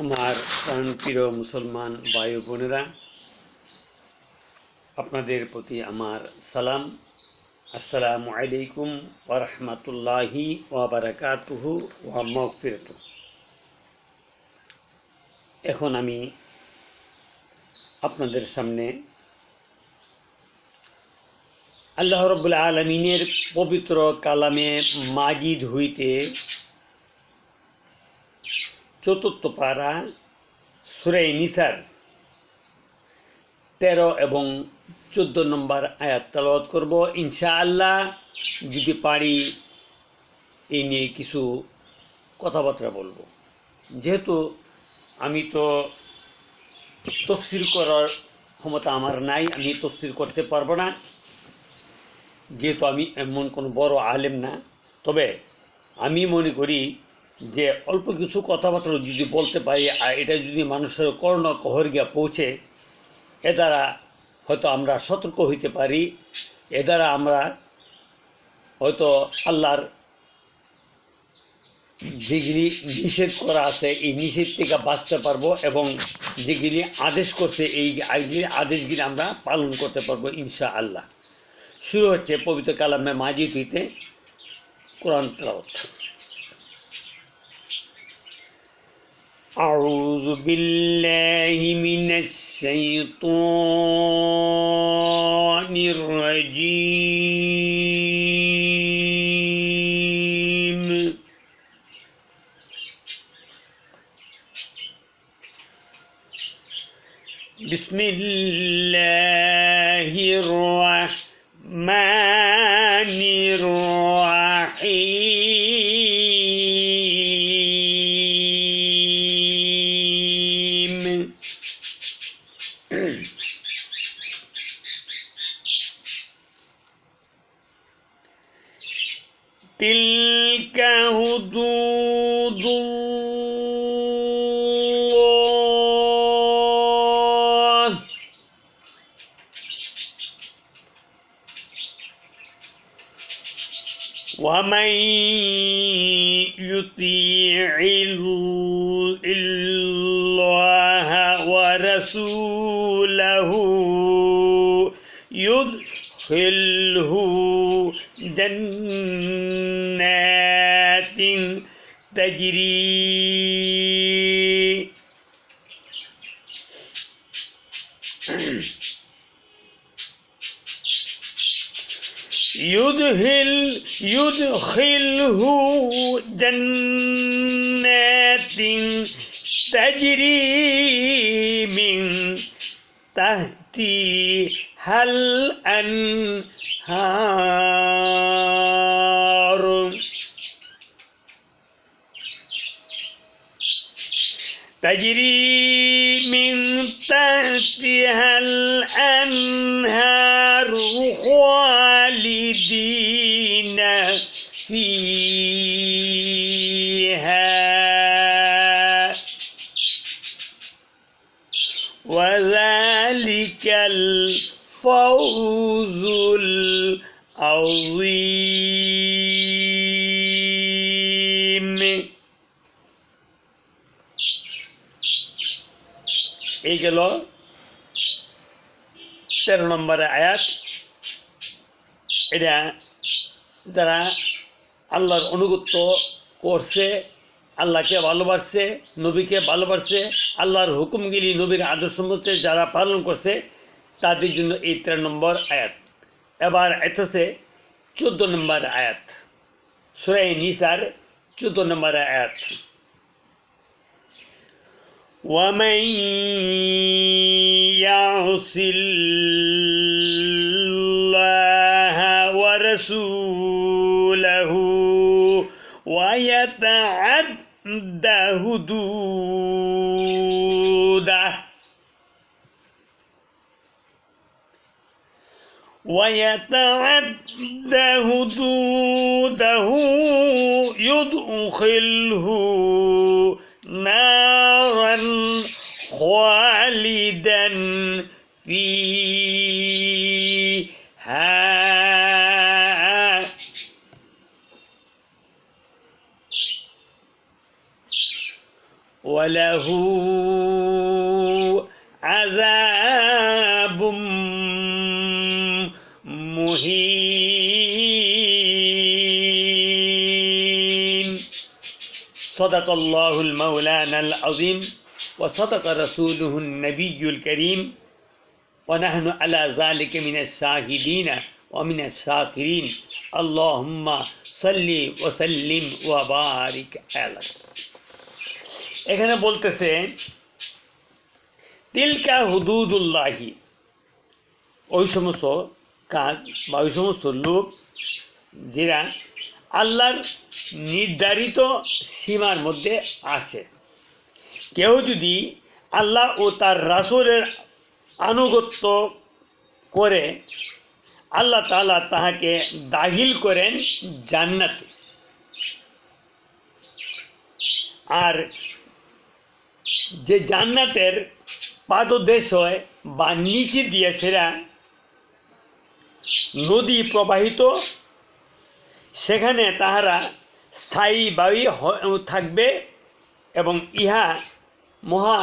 আমার প্রাণপ্রিয় মুসলমান ভাই ও বোনেরা, আপনাদের প্রতি আমার সালাম। আসসালামু আলাইকুম ওয়া রাহমাতুল্লাহি ওয়া বারাকাতুহু ওয়া মাগফিরাতুহু। এখন আমি আপনাদের সামনে আল্লাহ রাব্বুল আলামিনের পবিত্র কালামে মাজিদ হইতে চতুর্থ পারা সূরা নিসার 13 এবং 14 নম্বর আয়াত তেলাওয়াত করব ইনশাআল্লাহ। যদি পারি এই নিয়ে কিছু কথাবার্তা বলবো। যেহেতু আমি তো তাফসীর করার ক্ষমতা আমার নাই, আমি তাফসীর করতে পারবো না, যেহেতু আমি এমন কোনো বড় আলেম না। তবে আমি মনে করি যে অল্প কিছু কথাবার্তা যদি বলতে পারি আর এটা যদি মানুষের কর্ণ কহর গিয়া পৌঁছে, এ দ্বারা হয়তো আমরা সতর্ক হইতে পারি, এ দ্বারা আমরা হয়তো আল্লাহর যেগুলি নিষেধ করা আছে এই নিষেধ থেকে বাঁচতে পারবো এবং যেগুলি আদেশ করছে এই আদেশগুলি আমরা পালন করতে পারবো ইনশাআল্লাহ। শুরু হচ্ছে পবিত্র কালামে মাজিদ হইতে কোরআন তেলাওয়াত। আউযু বিল্লাহি মিনাশ শাইতানির রাজীম। বিসমিল্লাহির রাহমানির রাহিম। তিলকা হুদুদুল্লাহ ومن يطيع الله ورسوله يدخله جنات تجري يدخله جنات تجري من تحتها الأنهار تجري من تحتها الأنهار خالدين فيها وذلك الفوز العظيم। এই গেল 13 নম্বর আয়াত। এটা যারা আল্লাহর অনুগত্য করছে, আল্লাহকে ভালোবাসছে, নবীকে ভালোবাসছে, আল্লাহর হুকুমগুলি নবীর আদর্শ মতে যারা পালন করছে তাদের জন্য এই 13 নম্বর আয়াত। এবার হচ্ছে 14 নম্বর আয়াত, সূরা নিসার 14 নম্বর আয়াত। ومن يعص الله ورسوله ويتعد حدوده يدخله نارا خالدا فيها ওয়ালাহু আযাবুম মুহিন। সাদাকাল্লাহুল মাওলানাল আযীম ওয়া সাদাকা রাসূলুহুন নবিয়্যুল কারীম ওয়া নাহনু আলা যালিকা মিনাশ শাহিদিনা ওয়া মিনাশ শাকিরিন। আল্লাহুম্মা সাল্লি ওয়া সাল্লিম ওয়া বারিক আলা। এখানে বলতেছে তিলকা হুদুদুল্লাহি, ওই সমস্ত কাজ বা ওই সমস্ত লোক যারা আল্লাহর নির্ধারিত সীমার মধ্যে আছে। কেউ যদি আল্লাহ ও তার রাসূলের আনুগত্য করে আল্লাহ তাআলা তাহাকে দাখিল করেন জান্নাতে। আর যে জান্নাতের পাদদেশ হয় বা নিচে দিয়ে সেরা নদী প্রবাহিত, সেখানে তাহারা স্থায়ীভাবে থাকবে এবং ইহা মহা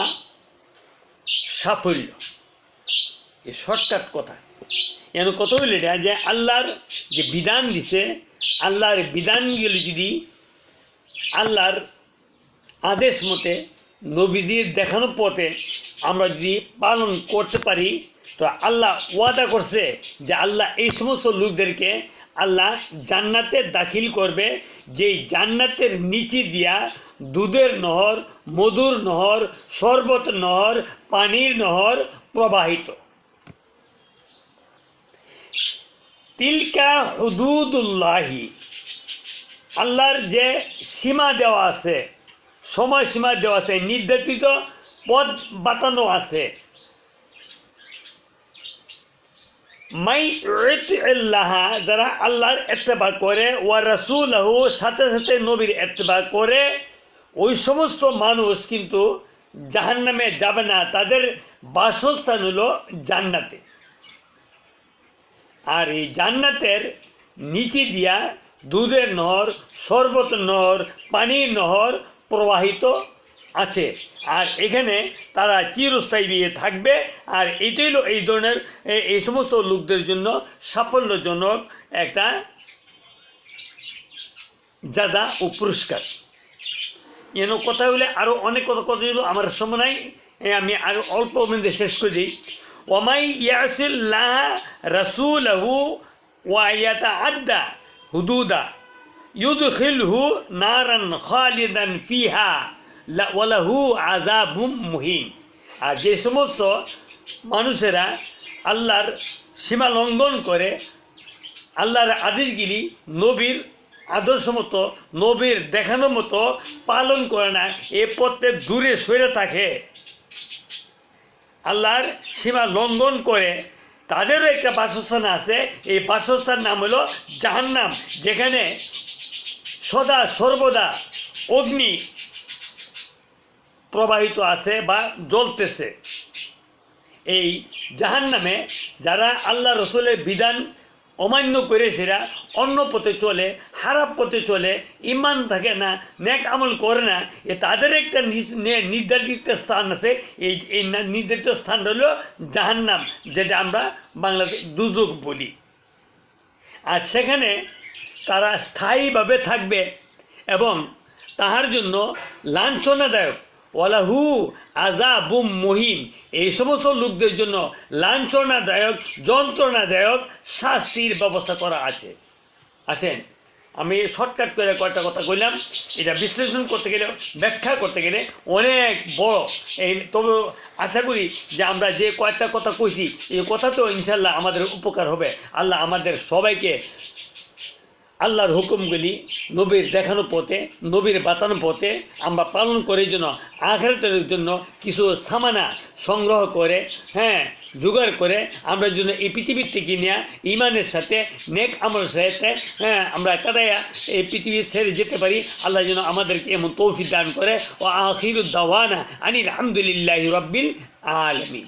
সাফল্য। এই শর্টকাট কথা। এন কত হইল এটা যে আল্লাহর যে বিধান দিছে, আল্লাহর বিধানগুলি যদি আল্লাহর আদেশ মতে নবীদের দেখানো পথে আমরা যদি পালন করতে পারি, তো আল্লাহ ওয়াদা করছে যে আল্লাহ এই সমস্ত লোকদেরকে আল্লাহ জান্নাতে দাখিল করবে, যেই জান্নাতের নিচে দিয়া দুধের নহর, মধুর নহর, শরবত নহর, পানির নহর প্রবাহিত। তিলকা হুদুদুল্লাহি, আল্লাহর যে সীমা দেওয়া আছে, সময়সীমা দেওয়া আছে, নির্ধারিত পথ বাতানো আছে। মাই ইতিল্লাহ, যারা আল্লাহর ইত্তেবা করে, ওয়া রাসূলহু, সাথে সাথে নবীর ইত্তেবা করে, ওই সমস্ত মানুষ কিন্তু জাহান্নামে যাবে না, তাদের বাসস্থান হলো জান্নাতে। আর এই জান্নাতের নিচে দিয়া দুধের নহর, শরবত নহর, পানির নহর প্রবাহিত আছে। আর এখানে তারা চিরস্থায়ী থাকবে। আর এটাই হলো এই ধরনের এই সমস্ত লোকদের জন্য সাফল্যজনক একটা জাদা ও পুরস্কার। এন কথা হলে আরও অনেক কথা হলো, আমার সময় নাই, আমি আরও অল্প মিনিটে শেষ করে দিই। ওয়ামাই ইয়াসিল্লাহ রাসূলহু ওয়া ইয়াতাআদ্দা হুদুদা ইউদখিলহু নারান খালিদান ফিহা ওয়ালাহু আযাবুম মুহিন। আর যে সমস্ত মানুষেরা আল্লাহর সীমা লঙ্ঘন করে, আল্লাহর আদেশগুলি নবীর আদর্শ মতো, নবীর দেখানো মতো পালন করে না, এ পথে দূরে সরে থাকে, আল্লাহর সীমা লঙ্ঘন করে, তাদেরও একটা বাসস্থান আছে। এই বাসস্থান নাম হলো জাহান্নাম, যেখানে সদা সর্বদা অগ্নি প্রবাহিত আছে বা জ্বলতেছে। এই জাহান্নামে যারা আল্লাহ রসুলের বিধান অমান্য করে সেরা অন্য পথে চলে, খারাপ পথে চলে, ইমান থাকে না, নেক আমল করে না, তাদের একটা নির্ধারিত স্থান আছে। এই নির্ধারিত স্থান হলো জাহান্নাম, যেটা আমরা বাংলাতে দুজক বলি। আর সেখানে তারা স্থায়ীভাবে থাকবে এবং তাহার জন্য লাঞ্ছনাদায়ক, ওয়ালাহু আযাবুম মুহিন, এই সমস্ত লোকদের জন্য লাঞ্ছনাদায়ক, যন্ত্রণাদায়ক শাস্তির ব্যবস্থা করা আছে। আসেন আমি শর্টকাট করে কয়েকটা কথা কইলাম, এটা বিশ্লেষণ করতে গেলে, ব্যাখ্যা করতে গেলে অনেক বড়। তবে আশা করি যে আমরা যে কয়েকটা কথা কইছি, এই কথাতেও ইনশাল্লাহ আমাদের উপকার হবে। আল্লাহ আমাদের সবাইকে আল্লাহর হুকুমগুলি নবীর দেখানো পথে, নবীর বাতানো পথে আমরা পালন করার জন্য, আখিরাতের জন্য কিছু সামানা সংগ্রহ করে, জোগাড় করে আমরা জন্য এই পৃথিবীর থেকে নিয়ে ইমানের সাথে, নেক আমলের সাথে আমরা কাটাইয়া এই পৃথিবী ছেড়ে যেতে পারি। আল্লাহ যেন আমাদেরকে এমন তৌফিক দান করে। ও আখিরুদ দাওয়ানা আনিল হামদুলিল্লাহি রাব্বিল আলামিন।